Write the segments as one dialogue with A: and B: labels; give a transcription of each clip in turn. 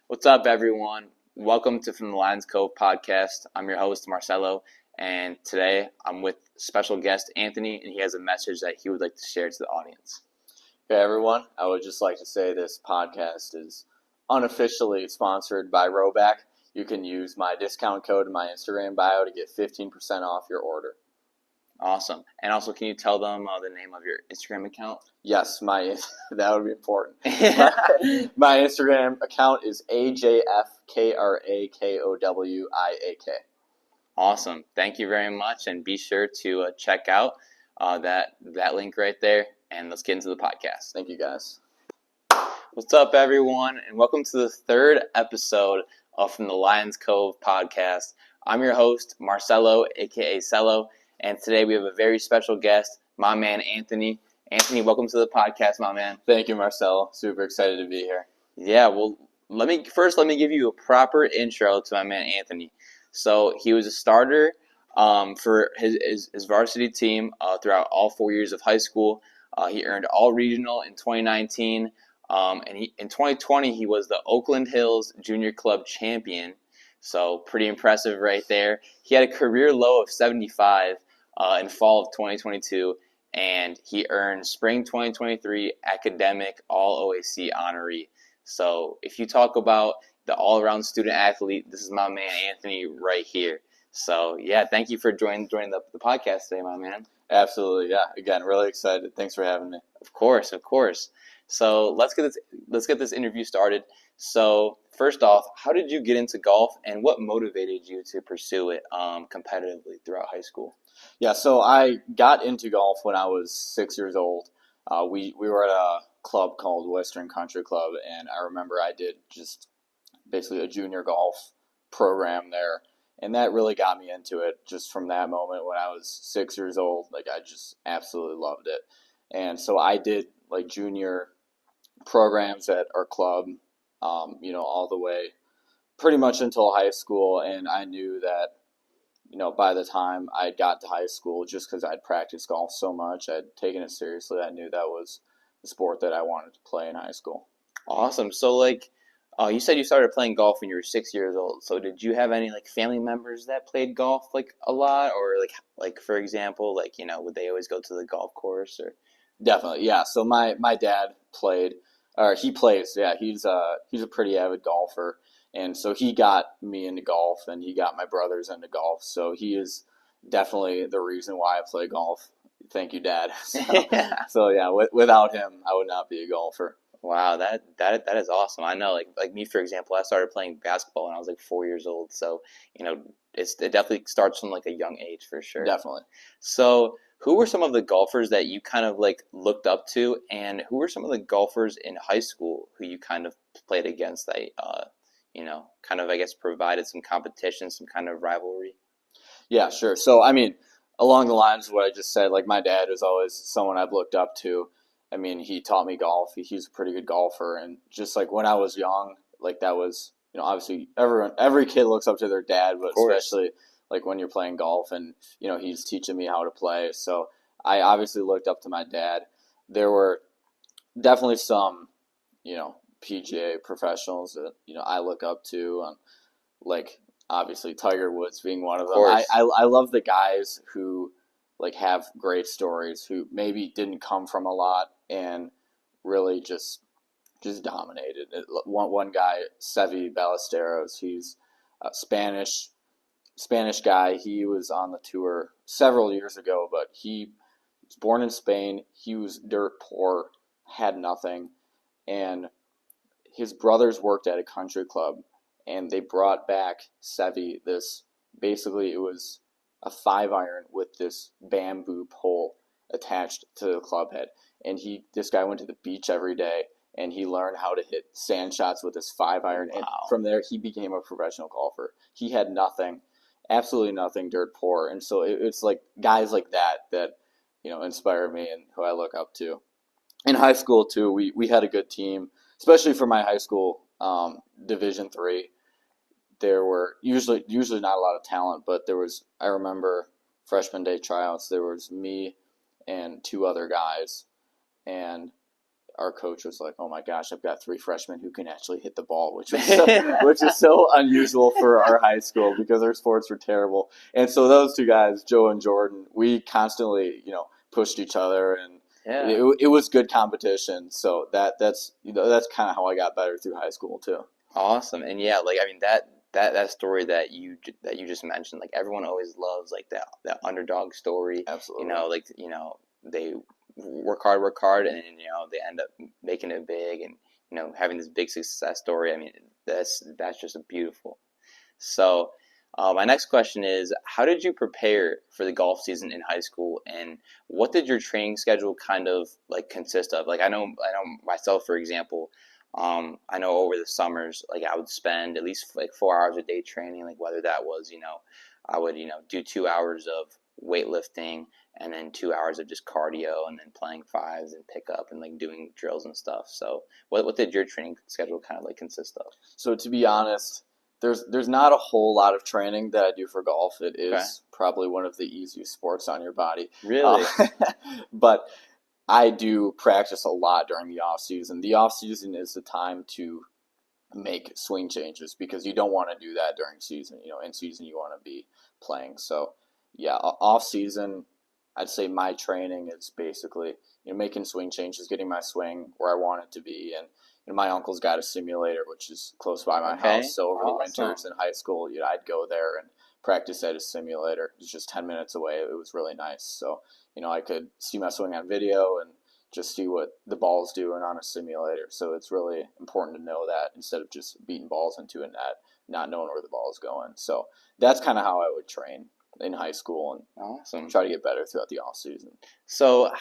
A: What's up, everyone? Welcome to From the Lions Cove podcast. I'm your host, Marcelo, and today I'm with special guest Anthony, and he has a message that he would like to share to the audience.
B: Hey, everyone. I would just like to say this podcast is unofficially sponsored by Roback. You can use my discount code in my Instagram bio to get 15% off your order.
A: Awesome. And also, can you tell them the name of your Instagram account?
B: Yes, that would be important. My Instagram account is AJFKRAKOWIAK.
A: Awesome. Thank you very much, and be sure to check out that link right there, and let's get into the podcast.
B: Thank you, guys.
A: What's up, everyone, and welcome to the third episode of From the Lions Cove podcast. I'm your host, Marcelo, a.k.a. Cello, and today we have a very special guest, my man, Anthony. Anthony, welcome to the podcast, my man.
B: Thank you, Marcelo. Super excited to be here.
A: Yeah, well, let me give you a proper intro to my man, Anthony. So he was a starter for his varsity team throughout all 4 years of high school. He earned all regional in 2019. And in 2020, he was the Oakland Hills Junior Club champion. So pretty impressive right there. He had a career low of 75 in fall of 2022, and he earned spring 2023 academic all OAC honoree. So if you talk about the all-around student athlete, this is my man Anthony right here. So yeah, thank you for joining the podcast today, my man.
B: Absolutely, yeah. Again, really excited. Thanks for having me.
A: Of course. So let's get this interview started. So first off, how did you get into golf, and what motivated you to pursue it competitively throughout high school?
B: Yeah, so I got into golf when I was 6 years old. We were at a club called Western Country Club, and I remember I did just basically a junior golf program there, and that really got me into it. Just from that moment when I was 6 years old, like I just absolutely loved it. And so I did like junior programs at our club, all the way pretty much until high school, and I knew that by the time I got to high school, just because I'd practiced golf so much, I'd taken it seriously. I knew that was the sport that I wanted to play in high school.
A: Awesome. So you said you started playing golf when you were 6 years old. So did you have any family members that played golf a lot, or like for example, would they always go to the golf course or?
B: Definitely, yeah. So my dad played, or he plays. Yeah, he's a pretty avid golfer. And so he got me into golf, and he got my brothers into golf. So he is definitely the reason why I play golf. Thank you, Dad. So yeah, without him, I would not be a golfer.
A: Wow, that is awesome. I know, like me, for example, I started playing basketball when I was 4 years old. So it definitely starts from a young age for sure.
B: Definitely.
A: So who were some of the golfers that you kind of looked up to, and who were some of the golfers in high school who you kind of played against that kind of, I guess, provided some competition, some kind of rivalry?
B: Yeah, sure. So, I mean, along the lines of what I just said, my dad was always someone I've looked up to. I mean, he taught me golf. He's a pretty good golfer. And just when I was young, that was, obviously every kid looks up to their dad, but especially when you're playing golf and, he's teaching me how to play. So I obviously looked up to my dad. There were definitely some, PGA professionals that I look up to, obviously Tiger Woods being one of them. I love the guys who have great stories, who maybe didn't come from a lot and really just dominated. One guy, Seve Ballesteros, he's a Spanish guy. He was on the tour several years ago, but he was born in Spain. He was dirt poor, had nothing, and his brothers worked at a country club, and they brought back Seve basically it was a 5-iron with this bamboo pole attached to the club head. And this guy went to the beach every day, and he learned how to hit sand shots with this 5-iron.
A: Wow.
B: And from there, he became a professional golfer. He had nothing, absolutely nothing, dirt poor. And so it's guys like that inspire me and who I look up to. In high school, too, we had a good team. Especially for my high school, Division III, there were usually not a lot of talent, but I remember freshman day tryouts, there was me and 2 other guys, and our coach was like, "Oh my gosh, I've got 3 freshmen who can actually hit the ball," which is so unusual for our high school because our sports were terrible. And so those 2 guys, Joe and Jordan, we constantly, pushed each other, and
A: Yeah.
B: it was good competition. So that's kind of how I got better through high school too.
A: Awesome. And yeah, like I mean that story that you just mentioned, like everyone always loves like that underdog story.
B: Absolutely.
A: Like they work hard, and they end up making it big, and having this big success story. I mean, that's just a beautiful. So, my next question is, how did you prepare for the golf season in high school, and what did your training schedule kind of like consist of? Like, I know myself, for example, I know over the summers, like I would spend at least like 4 hours a day training, like whether that was, I would, do 2 hours of weightlifting and then 2 hours of just cardio and then playing fives and pickup and like doing drills and stuff. So, what did your training schedule kind of like consist of?
B: So to be honest, there's not a whole lot of training that I do for golf. It
A: Okay.
B: is probably one of the easiest sports on your body.
A: Really?
B: But I do practice a lot during the off season. The off season is the time to make swing changes because you don't want to do that during season. In season you want to be playing. So yeah, off season, I'd say my training is basically making swing changes, getting my swing where I want it to be, and my uncle's got a simulator which is close by my
A: Okay.
B: house. So over the
A: Awesome.
B: winters in high school, I'd go there and practice at his simulator. It's just 10 minutes away. It was really nice. So I could see my swing on video and just see what the ball's doing on a simulator. So it's really important to know that instead of just beating balls into a net, not knowing where the ball is going. So that's kind of how I would train in high school and
A: Awesome.
B: try to get better throughout the off season.
A: So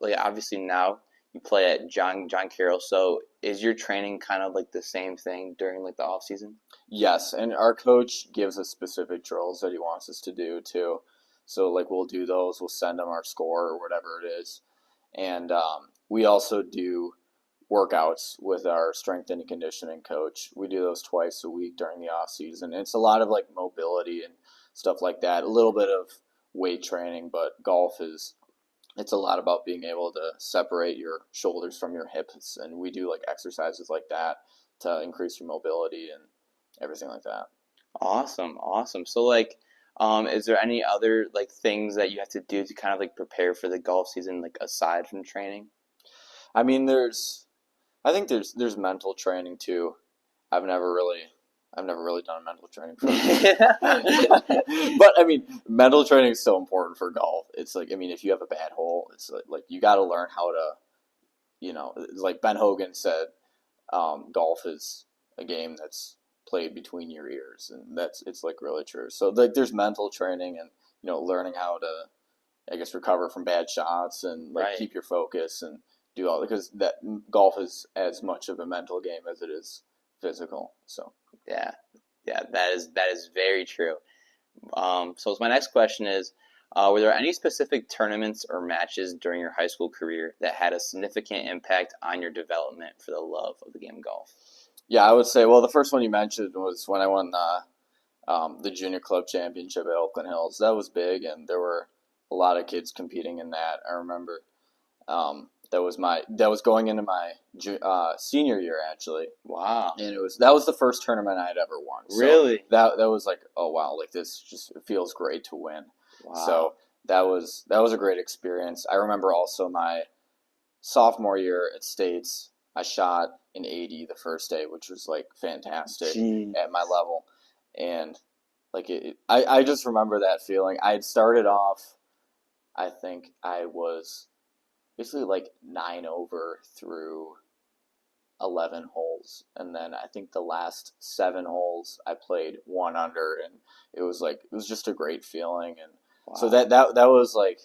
A: like obviously now you play at John Carroll. So is your training kind of like the same thing during like the off season?
B: Yes, and our coach gives us specific drills that he wants us to do too. So like we'll do those. We'll send him our score or whatever it is, and we also do workouts with our strength and conditioning coach. We do those twice a week during the off season. It's a lot of like mobility and stuff like that. A little bit of weight training, but golf it's a lot about being able to separate your shoulders from your hips, and we do like exercises like that to increase your mobility and everything like that.
A: Awesome. So like, is there any other like things that you have to do to kind of like prepare for the golf season, like aside from training?
B: I mean, I think there's mental training too. I've never really done mental training for but I mean, mental training is so important for golf. It's like, I mean, if you have a bad hole, it's like you got to learn how to, like Ben Hogan said, golf is a game that's played between your ears, and it's like really true. So like, there's mental training and learning how to, I guess, recover from bad shots and like
A: Right.
B: keep your focus and do all, because that golf is as much of a mental game as it is physical. So
A: Yeah, that is very true. So my next question is, were there any specific tournaments or matches during your high school career that had a significant impact on your development for the love of the game of golf?
B: yeah, I would say, well, the first one you mentioned was when I won the junior club championship at Oakland Hills. That was big, and there were a lot of kids competing in that. I remember that was going into my senior year actually,
A: Wow.
B: and that was the first tournament I had ever won. So
A: Really?
B: that was like, oh wow, like this just feels great to win.
A: Wow.
B: So that was a great experience. I remember also my sophomore year at States, I shot an 80 the first day, which was like fantastic
A: Jeez.
B: at my level, and like I just remember that feeling. I had started off, I think I was basically like 9 over through 11 holes, and then I think the last 7 holes I played 1 under, and it was just a great feeling. And
A: Wow.
B: so that was like,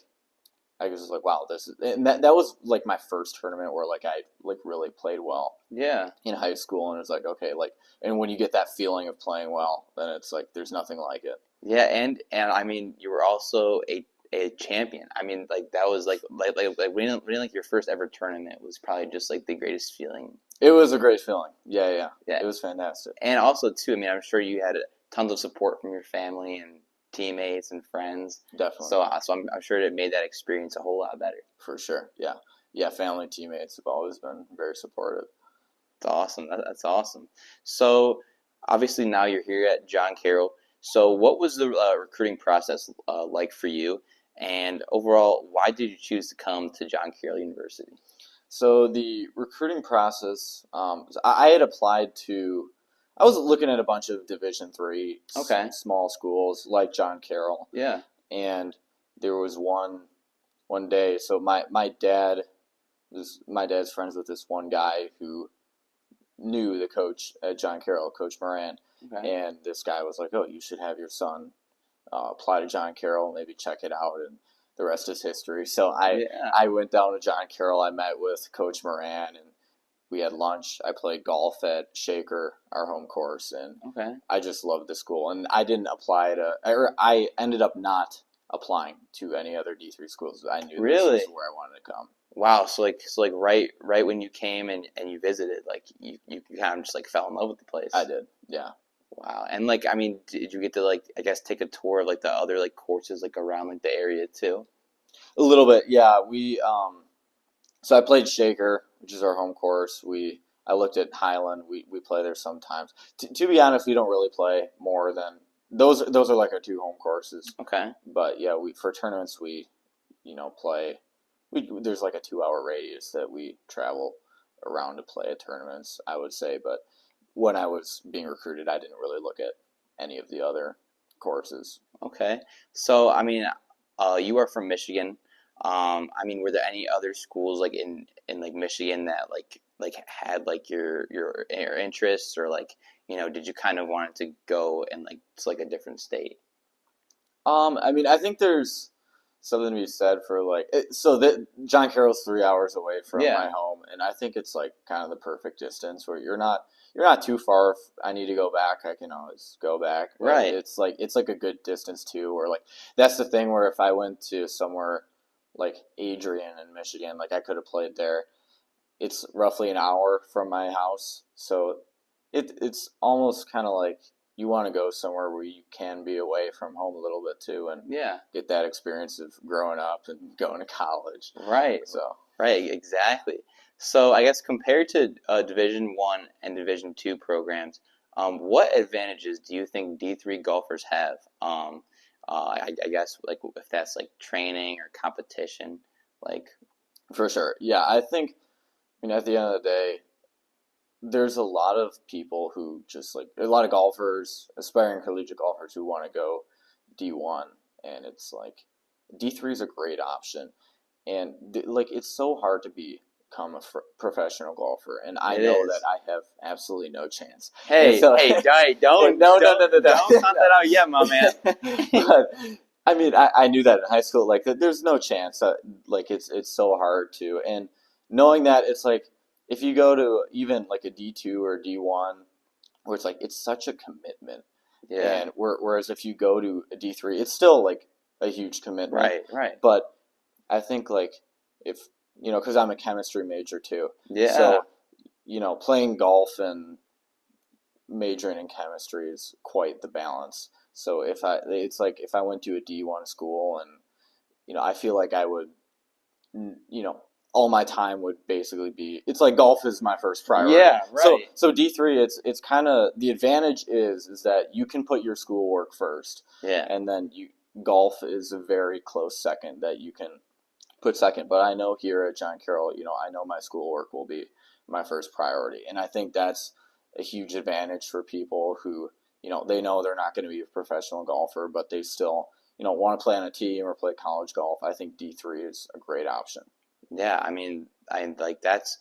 B: I was like, wow, that was like my first tournament where like I like really played well
A: Yeah.
B: in high school, and it's like, okay, like, and when you get that feeling of playing well, then it's like there's nothing like it.
A: Yeah, and I mean, you were also a champion. I mean, like that was like winning like your first ever tournament was probably just like the greatest feeling.
B: It was a great feeling. Yeah.
A: Yeah.
B: It was fantastic.
A: And also too, I mean, I'm sure you had tons of support from your family and teammates and friends.
B: Definitely.
A: So I'm sure it made that experience a whole lot better.
B: For sure. Yeah. yeah, family teammates have always been very supportive.
A: That's awesome. That's awesome. So obviously now you're here at John Carroll. So what was the recruiting process like for you? And overall, why did you choose to come to John Carroll University?
B: So the recruiting process, I had applied to. I was looking at a bunch of Division III
A: Okay.
B: small schools like John Carroll,
A: Yeah.
B: and there was one day. So my dad's friends with this one guy who knew the coach at John Carroll, Coach Moran,
A: Okay.
B: and this guy was like, "Oh, you should have your son apply to John Carroll, maybe check it out," and the rest is history. So
A: Yeah.
B: I went down to John Carroll. I met with Coach Moran, and we had lunch. I played golf at Shaker, our home course, and
A: Okay.
B: I just loved the school. And I didn't apply to, or I ended up not applying to any other D3 schools. I knew this
A: Really?
B: was where I wanted to come.
A: Wow. So like right when you came and you visited, like you kind of just like fell in love with the place.
B: I did, yeah.
A: Wow. And like I mean, did you get to like I guess take a tour of like the other like courses like around like the area too?
B: A little bit, yeah. So I played Shaker, which is our home course. I looked at Highland. We play there sometimes. To be honest, we don't really play more than those. Those are like our two home courses.
A: Okay.
B: But yeah, we for tournaments we, play. There's like a 2 hour radius that we travel around to play at tournaments. I would say, but when I was being recruited, I didn't really look at any of the other courses.
A: Okay. So I mean, you are from Michigan. I mean, were there any other schools like in like Michigan that like had like your interests or like did you kind of want to go and like to like a different state?
B: I mean, I think there's something to be said for like so that John Carroll's 3 hours away from
A: Yeah.
B: my home, and I think it's like kind of the perfect distance where you're not too far. If I need to go back, I can always go back. But
A: Right.
B: it's like a good distance too. Or like that's the thing where if I went to somewhere like Adrian in Michigan, like I could have played there. It's roughly an hour from my house, so it's almost kind of like you want to go somewhere where you can be away from home a little bit too, and
A: Yeah.
B: get that experience of growing up and going to college.
A: Right.
B: So,
A: Right. Exactly. So I guess compared to Division I and Division II programs, what advantages do you think D3 golfers have? I guess like if that's like training or competition, like
B: for sure, yeah, I think. I mean, at the end of the day, there's a lot of people who just like a lot of golfers, aspiring collegiate golfers who want to go D1, and it's like D3 is a great option, and like it's so hard to become a professional golfer, and I
A: it
B: know
A: is.
B: that I have absolutely no chance.
A: Hey,
B: so,
A: hey, don't
B: no,
A: don't count that out yet, my man.
B: But I mean, I knew that in high school. Like, there's no chance that like it's so hard to, and knowing that it's like if you go to even like a D2 or D1, where it's like it's such a commitment.
A: Yeah.
B: And whereas if you go to a D3, it's still like a huge commitment.
A: Right. Right.
B: But I think like if because I'm a chemistry major too.
A: Yeah.
B: So playing golf and majoring in chemistry is quite the balance. So it's like if I went to a D1 school and I feel like I would all my time would basically be it's like golf is my first priority.
A: Yeah, right.
B: So D3 it's kind of the advantage is that you can put your schoolwork first.
A: Yeah.
B: And then golf is a very close second that you can put second. But I know here at John Carroll, I know my schoolwork will be my first priority. And I think that's a huge advantage for people who, they know they're not going to be a professional golfer, but they still, want to play on a team or play college golf. I think D3 is a great option.
A: Yeah, I mean, I like that's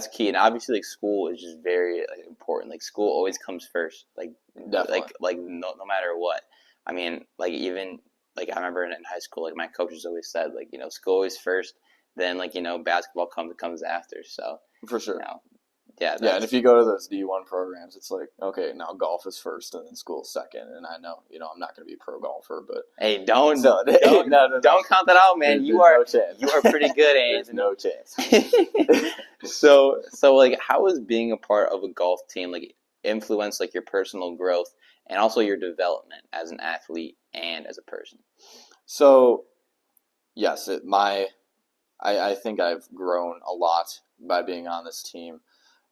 A: key, and obviously, like school is just very like, important. Like school always comes first. Like
B: Definitely.
A: like no matter what. I mean, like even like I remember in high school, like my coaches always said, like school always first, then like basketball comes after. So
B: for sure.
A: Yeah,
B: and if you go to those D1 programs, it's like, okay, now golf is first and then school's second. And I know, I'm not going to be a pro golfer, but
A: hey, don't
B: no.
A: Don't count that out, man. You are pretty good,
B: There's no chance.
A: So like, how has being a part of a golf team like influenced like your personal growth and also your development as an athlete and as a person?
B: So, yes, I think I've grown a lot by being on this team.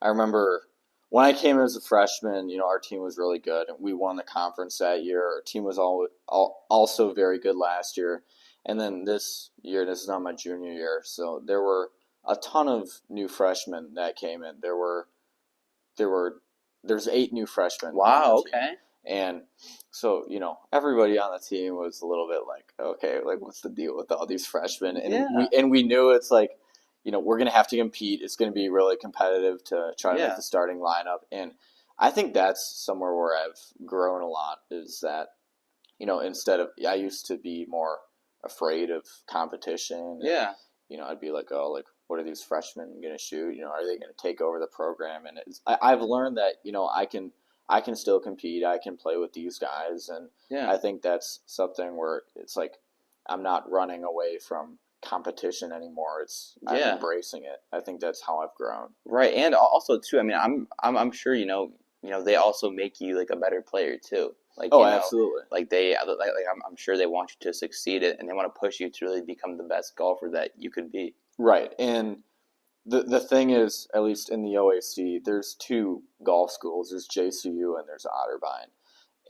B: I remember when I came as a freshman, our team was really good. We won the conference that year. Our team was also very good last year. And then this year, this is not my junior year, so there were a ton of new freshmen that came in. There's 8 new freshmen on
A: Wow.
B: the team.
A: Okay.
B: And so, everybody on the team was a little bit like, okay, like what's the deal with all these freshmen? And
A: Yeah.
B: we knew it's like, we're gonna have to compete. It's gonna be really competitive to try to make
A: Yeah.
B: the starting lineup. And I think that's somewhere where I've grown a lot is that, instead of I used to be more afraid of competition.
A: Yeah.
B: And, I'd be like, oh, like what are these freshmen gonna shoot? Are they gonna take over the program? And I've learned that I can still compete. I can play with these guys, and
A: Yeah.
B: I think that's something where it's like I'm not running away from competition anymore. I'm
A: Yeah.
B: embracing it. I think that's how I've grown.
A: Right. And also too, I mean, I'm sure they also make you like a better player too. Like,
B: Oh, absolutely.
A: like I'm sure they want you to succeed it, and they want to push you to really become the best golfer that you could be.
B: Right. And the thing is, at least in the OAC, there's 2 golf schools. There's JCU and there's Otterbein.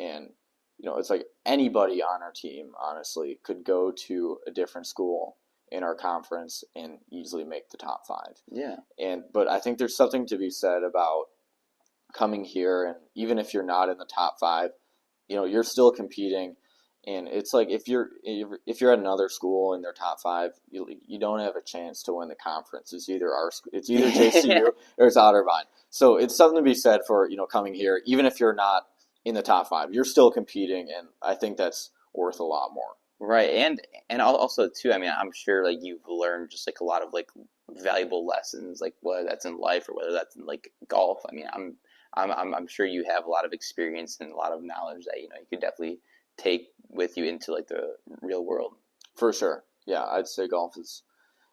B: And it's like anybody on our team, honestly, could go to a different school in our conference and easily make the top 5.
A: Yeah.
B: But I think there's something to be said about coming here, and even if you're not in the top 5, you're still competing. And it's like if you're at another school in their top 5, you don't have a chance to win the conference. It's either JCU or it's Otterbein. So it's something to be said for coming here, even if you're not in the top 5, you're still competing, and I think that's worth a lot more.
A: Right. And also too, I mean, I'm sure like you've learned just like a lot of like valuable lessons, like whether that's in life or whether that's in like golf. I mean, I'm sure you have a lot of experience and a lot of knowledge that you could definitely take with you into like the real world.
B: For sure. Yeah, I'd say golf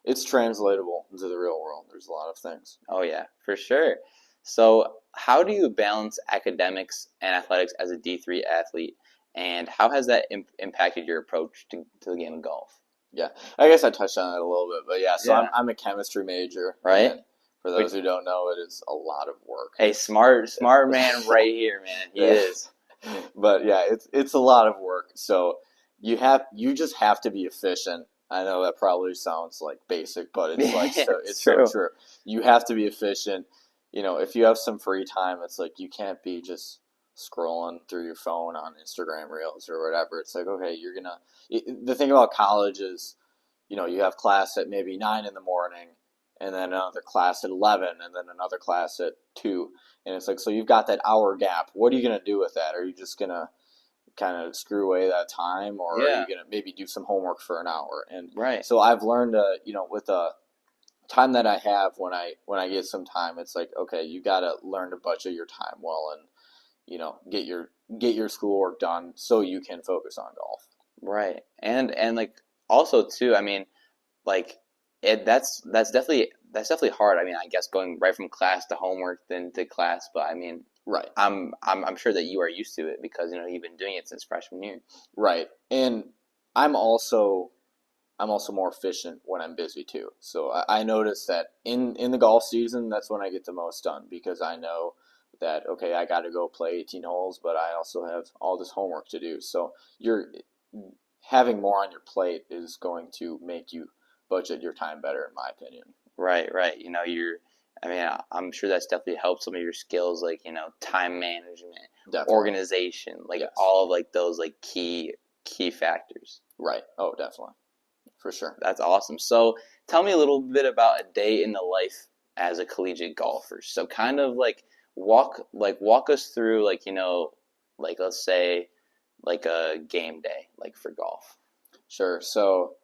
B: it's translatable into the real world. There's a lot of things.
A: Oh yeah, for sure. So, how do you balance academics and athletics as a D3 athlete, and how has that impacted your approach to the game of golf?
B: Yeah, I guess I touched on it a little bit, but yeah. So
A: Yeah.
B: I'm a chemistry major,
A: Right.
B: and for those who don't know, it is a lot of work.
A: Hey, smart man right here, man. He is.
B: But yeah, it's a lot of work. So you just have to be efficient. I know that probably sounds like basic, but it's like it's so true. You have to be efficient. If you have some free time, it's like you can't be just scrolling through your phone on Instagram Reels or whatever. It's like, okay, the thing about college is, you have class at maybe 9 in the morning, and then another class at 11, and then another class at 2. And it's like, so you've got that hour gap. What are you going to do with that? Are you just going to kind of screw away that time, or are you going to maybe do some homework for an hour? And
A: Right.
B: so I've learned, with the time that I have when I get some time, it's like, okay, you got to learn to budget your time well, and get your schoolwork done so you can focus on golf.
A: Right. And like also too, I mean, like that's definitely hard. I mean, I guess going right from class to homework then to class, but I mean,
B: Right.
A: I'm sure that you are used to it because you've been doing it since freshman year.
B: Right. And I'm also more efficient when I'm busy too. So I notice that in the golf season, that's when I get the most done because I know that, okay, I got to go play 18 holes, but I also have all this homework to do. So you're having more on your plate is going to make you budget your time better, in my opinion.
A: Right, right. I mean, I'm sure that's definitely helped some of your skills, like, time management,
B: Definitely.
A: organization, like
B: Yes.
A: all of like those like key factors.
B: Right. Oh, definitely. For sure.
A: That's awesome. So tell me a little bit about a day in the life as a collegiate golfer. So kind of like walk us through like let's say like a game day like for golf.
B: Sure. So,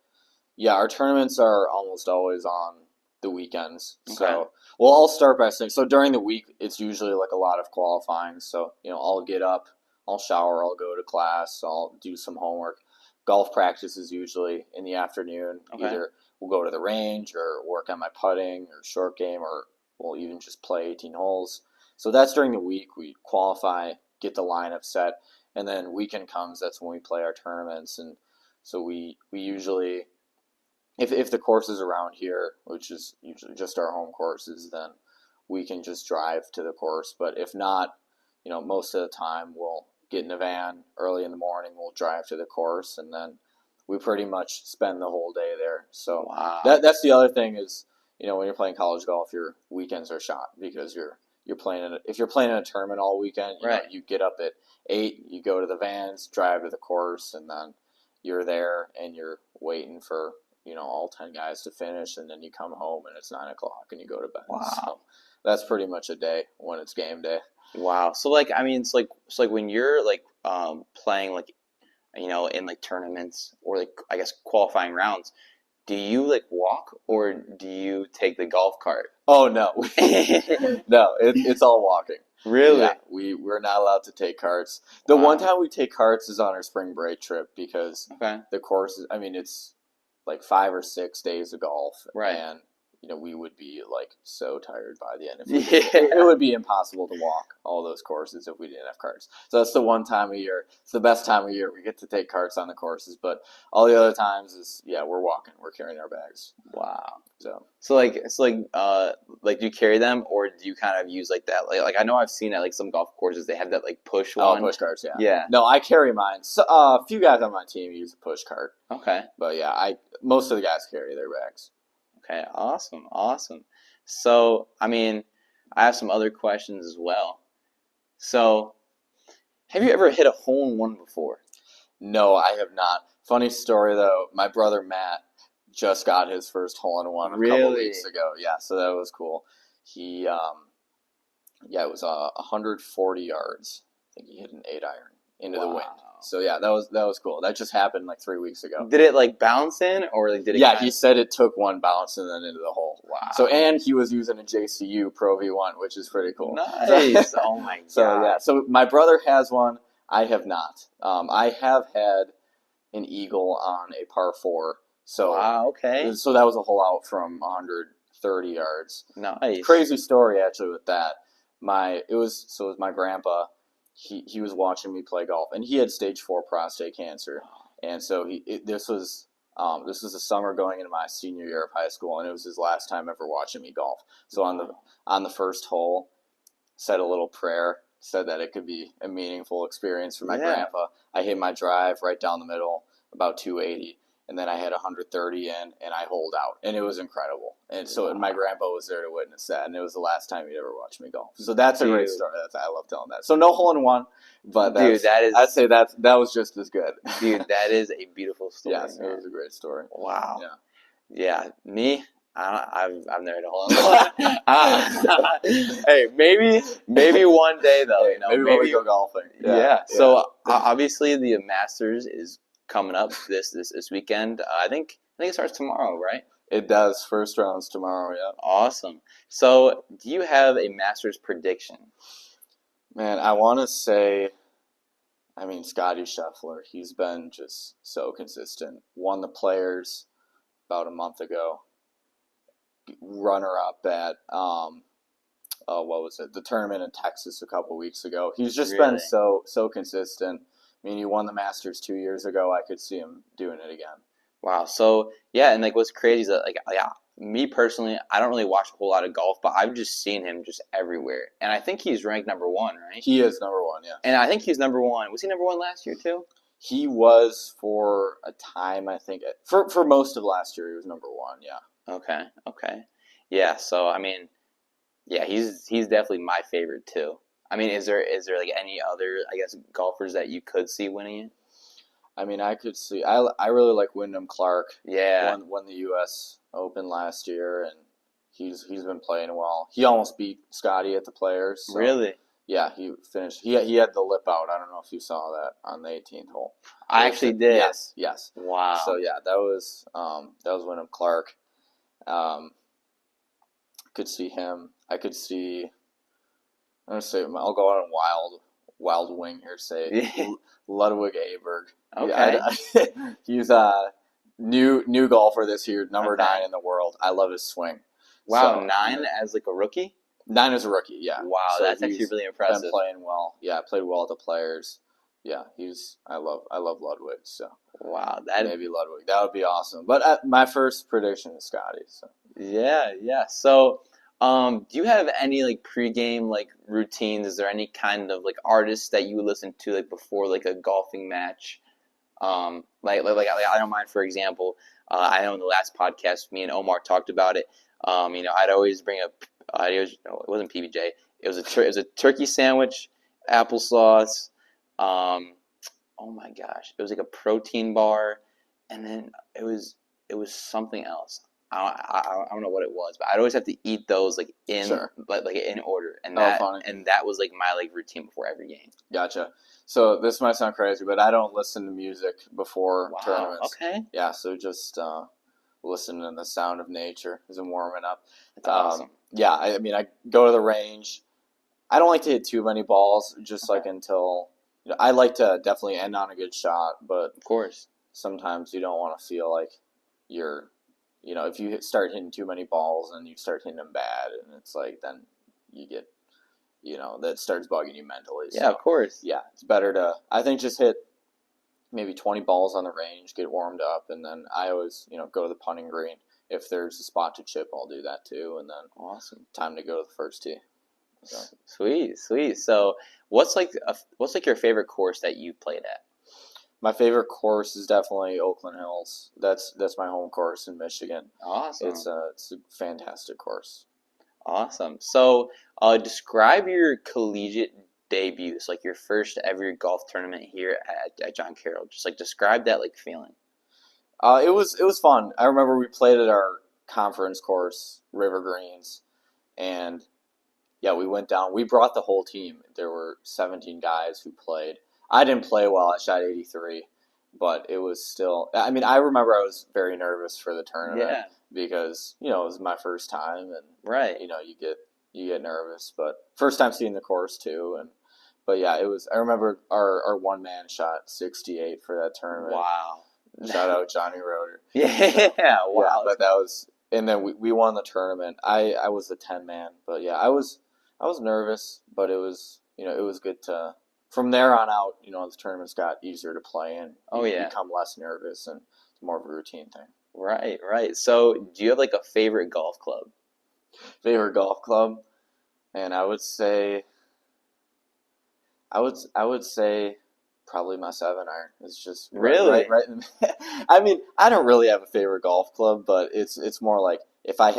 B: yeah, our tournaments are almost always on the weekends.
A: Okay.
B: So, well, I'll start by saying, so during the week, it's usually like a lot of qualifying. So, I'll get up, I'll shower, I'll go to class, I'll do some homework. Golf practice is usually in the afternoon.
A: Okay.
B: Either we'll go to the range or work on my putting or short game, or we'll even just play 18 holes. So that's during the week. We qualify, get the lineup set, and then weekend comes. That's when we play our tournaments. And so we usually if the course is around here, which is usually just our home courses, then we can just drive to the course. But if not, most of the time we'll get in a van early in the morning. We'll drive to the course, and then we pretty much spend the whole day there. So
A: Wow.
B: that's the other thing is, when you're playing college golf, your weekends are shot because you're playing if you're playing in a tournament all weekend,
A: Right.
B: you get up at 8, you go to the vans, drive to the course, and then you're there and you're waiting for all 10 guys to finish, and then you come home and it's 9 o'clock and you go to bed.
A: Wow.
B: So that's pretty much a day when it's game day.
A: Wow. So like, I mean, it's like when you're like playing like, in like tournaments or like I guess qualifying rounds, do you like walk or do you take the golf cart?
B: Oh no, no, it's all walking.
A: Really?
B: Yeah, we're not allowed to take carts. The one time we take carts is on our spring break trip because the course is, I mean, it's like 5 or 6 days of golf,
A: Right.
B: and we would be like so tired by the end of
A: Yeah.
B: it would be impossible to walk all those courses if we didn't have carts. So that's the one time of year. It's the best time of year we get to take carts on the courses, but all the other times is we're walking, we're carrying our bags.
A: Wow.
B: So
A: like it's like do you carry them or do you kind of use like that like I know I've seen at like some golf courses they have that like push one.
B: push carts, yeah.
A: Yeah.
B: No, I carry mine. So, a few guys on my team use a push cart.
A: Okay.
B: But yeah, most of the guys carry their bags.
A: Okay, awesome. So, I mean, I have some other questions as well. So, have you ever hit a hole-in-one before?
B: No, I have not. Funny story though, my brother Matt just got his first hole-in-one a couple weeks ago. Yeah, so that was cool. He, it was 140 yards. I think he hit an 8-iron into the wind. So yeah, that was cool. That just happened like 3 weeks ago.
A: Did it like bounce in, or like did it?
B: Yeah, he said it took one bounce and then into the hole.
A: Wow.
B: So and he was using a JCU Pro V1, which is pretty cool.
A: Nice. Oh my god.
B: So yeah, so my brother has one. I have not. I have had an eagle on a par 4. So
A: wow. Okay.
B: So that was a hole out from 130 yards.
A: Nice.
B: Crazy story actually with that. It was my grandpa. He was watching me play golf, and he had stage 4 prostate cancer, and so this was the summer going into my senior year of high school, and it was his last time ever watching me golf. So on the first hole, said a little prayer, said that it could be a meaningful experience for my grandpa. I hit my drive right down the middle, about 280. And then I had 130 in, and I holed out, and it was incredible. And so my grandpa was there to witness that, and it was the last time he'd ever watched me golf. So that's a great story. I love telling that. So no hole-in-one, but I'd say that was just as good.
A: Dude, that is a beautiful story.
B: Yes, it was a great story.
A: Wow. Yeah. Me, I've never hit a hole-in-one. Hey, maybe one day though.
B: Maybe when we go golfing.
A: Yeah. So obviously the Masters is coming up this weekend. I think it starts tomorrow, right?
B: It does. First round's tomorrow, yeah.
A: Awesome. So, do you have a Masters prediction?
B: Man, I want to say, Scotty Scheffler. He's been just so consistent. Won the Players about a month ago. Runner-up at, what was it? The tournament in Texas a couple weeks ago. He's just been so consistent. He won the Masters 2 years ago. I could see him doing it again.
A: Wow. So, yeah, and like what's crazy is that me personally, I don't really watch a whole lot of golf, but I've just seen him just everywhere. And I think he's ranked number 1, right?
B: He is number 1, yeah.
A: And I think he's number 1. Was he number 1 last year too?
B: He was for a time, I think. For most of last year, he was number 1, yeah.
A: Okay. Yeah, so, he's definitely my favorite too. Is there like any other, I guess, golfers that you could see winning it?
B: I could see. I really like Wyndham Clark.
A: Yeah,
B: won the U.S. Open last year, and he's been playing well. He almost beat Scotty at the Players. So,
A: really?
B: Yeah, he finished. He had the lip out. I don't know if you saw that on the 18th hole.
A: I actually did.
B: Yes.
A: Wow.
B: So yeah, that was Wyndham Clark. Could see him. I could see. I'm gonna say I'll go on a wild wing here. Say Ludwig Aberg.
A: Okay.
B: He's a new golfer this year, number 9 in the world. I love his swing.
A: Wow, so, 9 as like a rookie?
B: 9 as a rookie, yeah.
A: Wow, so that's actually really impressive.
B: Been playing well. Yeah, played well at the Players. Yeah, I love Ludwig. So
A: Wow, that
B: maybe Ludwig. That would be awesome. But my first prediction is Scotty. So
A: yeah. So, do you have any like pregame like routines? Is there any kind of like artists that you would listen to like before like a golfing match? Like I don't mind, for example, I know in the last podcast, me and Omar talked about it. I'd always bring up, it wasn't PBJ. It was a turkey sandwich, applesauce. Um, oh my gosh, it was like a protein bar, and then it was something else. I don't know what it was, but I'd always have to eat those like in
B: sure.
A: like in order,
B: Oh, funny.
A: and that was like my like routine before every game.
B: Gotcha. So this might sound crazy, but I don't listen to music before
A: Wow.
B: tournaments.
A: Okay.
B: Yeah, so just listen to the sound of nature as I'm warming up.
A: That's awesome.
B: Yeah, I mean, I go to the range. I don't like to hit too many balls, just like until I like to definitely end on a good shot, but
A: Of course.
B: sometimes you don't want to feel like you're, if you start hitting too many balls and you start hitting them bad, and it's like then you get, that starts bugging you mentally.
A: Yeah, of course.
B: Yeah, it's better to, I think, just hit maybe 20 balls on the range, get warmed up, and then I always, go to the putting green. If there's a spot to chip, I'll do that too, and then
A: Awesome.
B: time to go to the first tee. So.
A: Sweet. So, what's your favorite course that you played at?
B: My favorite course is definitely Oakland Hills. That's my home course in Michigan.
A: Awesome.
B: It's a fantastic course.
A: Awesome. So, describe your collegiate debuts, like your first ever golf tournament here at John Carroll. Just like describe that like feeling.
B: It was fun. I remember we played at our conference course, River Greens, and yeah, we went down. We brought the whole team. There were 17 guys who played. I didn't play well. I shot 83, but it was still. I mean, I remember I was very nervous for the tournament because it was my first time, and
A: right.
B: You get nervous, but first time seeing the course too, but yeah, it was. I remember our one man shot 68 for that tournament.
A: Wow!
B: Shout out Johnny Roeder.
A: Yeah, wow.
B: Yeah, but that was, and then we won the tournament. I was the 10 man, but yeah, I was nervous, but it was it was good to. From there on out, the tournaments got easier to play, and you become less nervous, and it's more of a routine thing.
A: Right. So, do you have like a favorite golf club?
B: Favorite golf club, and I would say probably my 7-iron. It's just
A: really
B: right. I mean, I don't really have a favorite golf club, but it's more like if I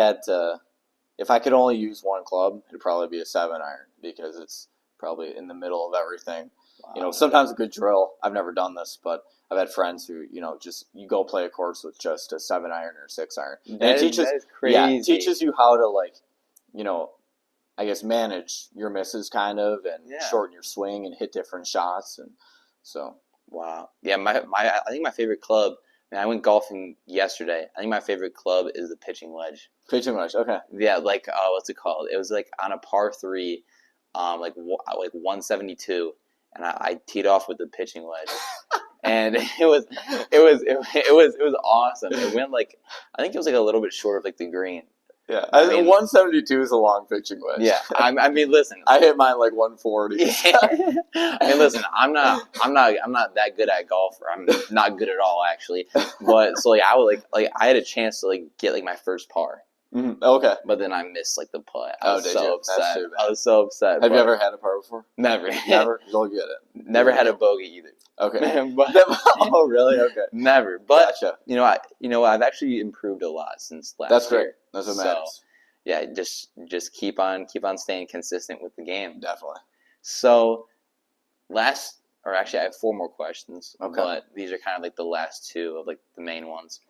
B: could only use one club, it'd probably be a 7-iron because it's probably in the middle of everything.
A: Wow.
B: Sometimes a good drill. I've never done this, but I've had friends who, just you go play a course with just a 7-iron or 6-iron. And
A: that is crazy.
B: Yeah, it teaches you how to I guess manage your misses kind of and shorten your swing and hit different shots and so.
A: Wow. Yeah, I think my favorite club. I went golfing yesterday. I think my favorite club is the pitching wedge.
B: Pitching wedge, okay.
A: Yeah, like what's it called? It was like on a par 3, like 172, and I teed off with the pitching wedge, and it was awesome. It went like I think it was like a little bit short of like the green.
B: Yeah, I mean, 172 is a long pitching wedge.
A: Yeah, I mean, listen,
B: I hit mine like 140.
A: Yeah. I mean, listen, I'm not that good at golf. Or I'm not good at all, actually. But so I had a chance to like get like my first par.
B: Mm-hmm. Okay,
A: but then I missed like the putt. I was so upset.
B: That's too bad.
A: I was so upset.
B: Have you ever had a par before?
A: Never.
B: You'll get it.
A: Never had a bogey either.
B: Okay.
A: But,
B: oh, really? Okay.
A: Never. But
B: gotcha.
A: I've actually improved a lot since last
B: That's
A: year.
B: great. That's what matters.
A: Yeah, just keep on staying consistent with the game.
B: Definitely.
A: So, I have 4 more questions.
B: Okay.
A: But these are kind of like the last 2 of like the main ones.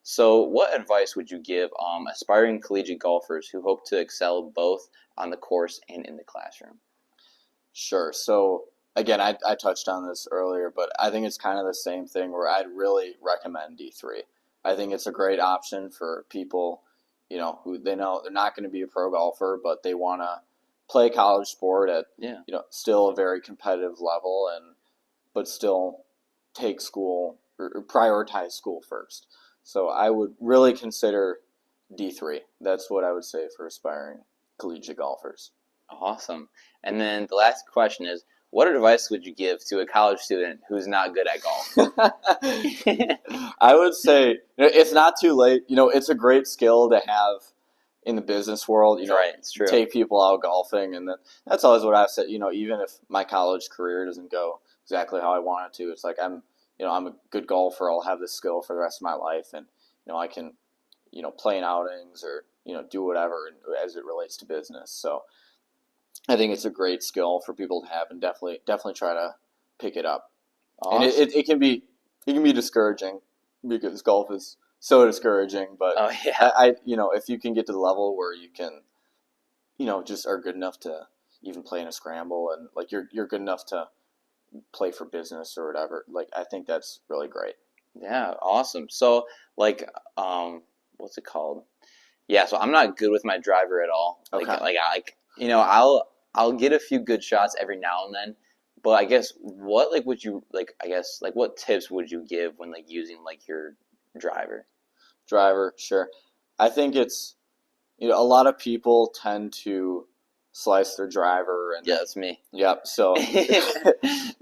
A: So, what advice would you give aspiring collegiate golfers who hope to excel both on the course and in the classroom?
B: Sure. So, again, I touched on this earlier, but I think it's kind of the same thing where I'd really recommend D3. I think it's a great option for people, who they know they're not going to be a pro golfer, but they want to play college sport at, still a very competitive level but still take school or prioritize school first. So I would really consider D3. That's what I would say for aspiring collegiate golfers.
A: Awesome. And then the last question is, what advice would you give to a college student who's not good at golf?
B: I would say it's not too late. It's a great skill to have in the business world.
A: Right, it's true.
B: Take people out golfing, and that's always what I've said. Even if my college career doesn't go exactly how I want it to, it's like I'm a good golfer. I'll have this skill for the rest of my life, and I can play in outings or do whatever as it relates to business. So I think it's a great skill for people to have, and definitely try to pick it up.
A: Awesome.
B: And it can be discouraging because golf is so discouraging. But I if you can get to the level where you can, just are good enough to even play in a scramble, and like you're good enough to play for business or whatever. Like I think that's really great.
A: Yeah, awesome. So like, what's it called? Yeah, so I'm not good with my driver at all. I'll get a few good shots every now and then, but I guess what tips would you give when like using like your driver?
B: Driver, sure. I think it's a lot of people tend to slice their driver, and
A: yeah, that's me.
B: Yep. So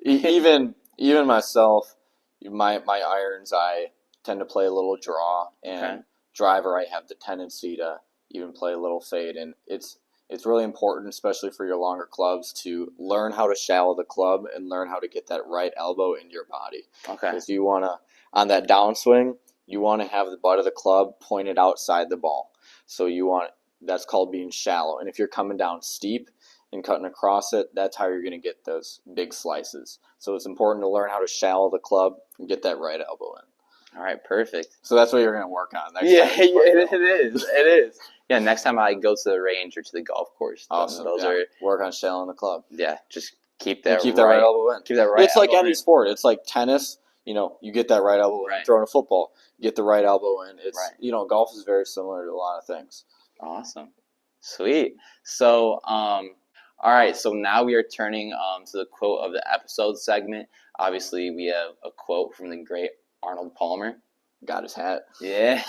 B: even myself, my irons, I tend to play a little draw, and driver, I have the tendency to even play a little fade, and it's really important, especially for your longer clubs, to learn how to shallow the club and learn how to get that right elbow into your body.
A: Okay.
B: Because you want to, on that downswing, you want to have the butt of the club pointed outside the ball. So that's called being shallow. And if you're coming down steep and cutting across it, that's how you're going to get those big slices. So it's important to learn how to shallow the club and get that right elbow in.
A: All right, perfect.
B: So that's what you're going to work on next
A: time.
B: It
A: is. Yeah, next time I go to the range or to the golf course.
B: Awesome. Work on shallowing the club.
A: Yeah, just keep that
B: right elbow in.
A: Keep that right.
B: It's like any sport. It's like tennis. You get that right elbow in. Throwing a football, get the right elbow in. It's golf is very similar to a lot of things.
A: Awesome, sweet. So, all right. So now we are turning to the quote of the episode segment. Obviously, we have a quote from the great Arnold Palmer.
B: Got his hat.
A: Yeah.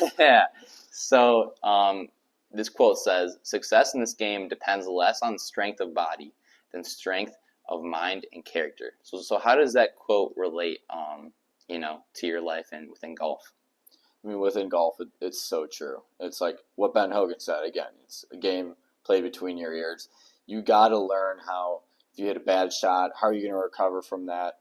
A: So, this quote says, "Success in this game depends less on strength of body than strength of mind and character." So how does that quote relate, to your life and within golf?
B: I mean, within golf, it's so true. It's like what Ben Hogan said. Again, it's a game played between your ears. You got to learn how, if you hit a bad shot, how are you going to recover from that?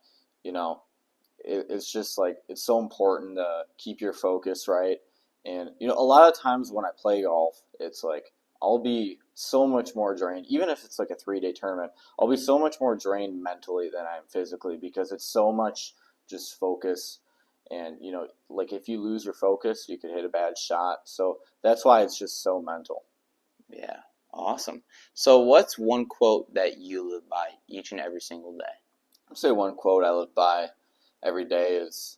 B: It's just like, it's so important to keep your focus right. And, a lot of times when I play golf, it's like I'll be so much more drained. Even if it's like a 3-day tournament, I'll be so much more drained mentally than I am physically, because it's so much just focus. And, like if you lose your focus, you could hit a bad shot. So that's why it's just so mental.
A: Yeah, awesome. So what's one quote that you live by each and every single day?
B: I'd say one quote I live by every day is,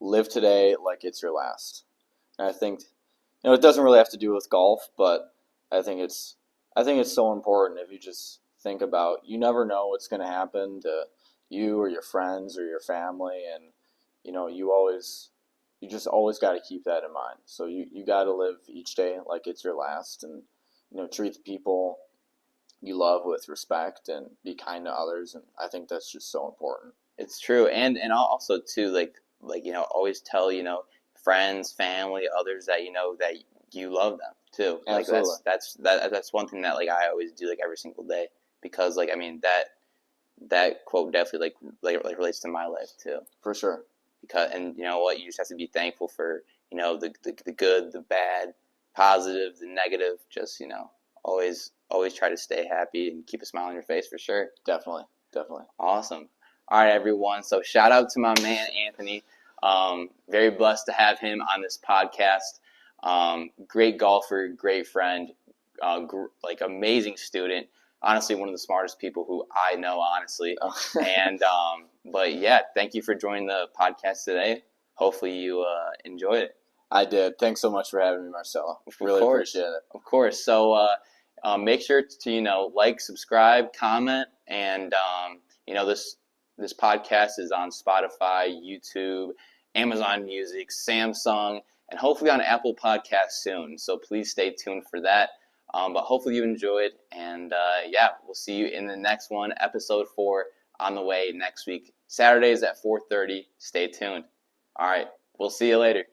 B: "Live today like it's your last." And I think, it doesn't really have to do with golf, but I think it's so important. If you just think about, you never know what's going to happen to you or your friends or your family, and you just always got to keep that in mind. So you got to live each day like it's your last, and treat the people you love with respect and be kind to others. And I think that's just so important.
A: It's true, and also too, like always tell friends, family, others that that you love them too.
B: Absolutely.
A: Like that's one thing that like I always do like every single day, because like I mean that quote definitely like relates to my life too.
B: For sure.
A: Because and you know what, you just have to be thankful for the good, the bad, positive, the negative. Just always try to stay happy and keep a smile on your face for sure.
B: Definitely.
A: Awesome. All right, everyone. So shout out to my man Anthony. Very blessed to have him on this podcast. Great golfer, great friend, like amazing student. Honestly, one of the smartest people who I know, honestly. And but yeah, thank you for joining the podcast today. Hopefully you enjoyed it.
B: I did. Thanks so much for having me, Marcelo. Really appreciate it.
A: Of course. So make sure to like, subscribe, comment, and this podcast is on Spotify, YouTube, Amazon Music, Samsung, and hopefully on Apple Podcasts soon. So please stay tuned for that. But hopefully you enjoyed, and we'll see you in the next one, episode 4 on the way next week. Saturdays at 4:30. Stay tuned. All right, we'll see you later.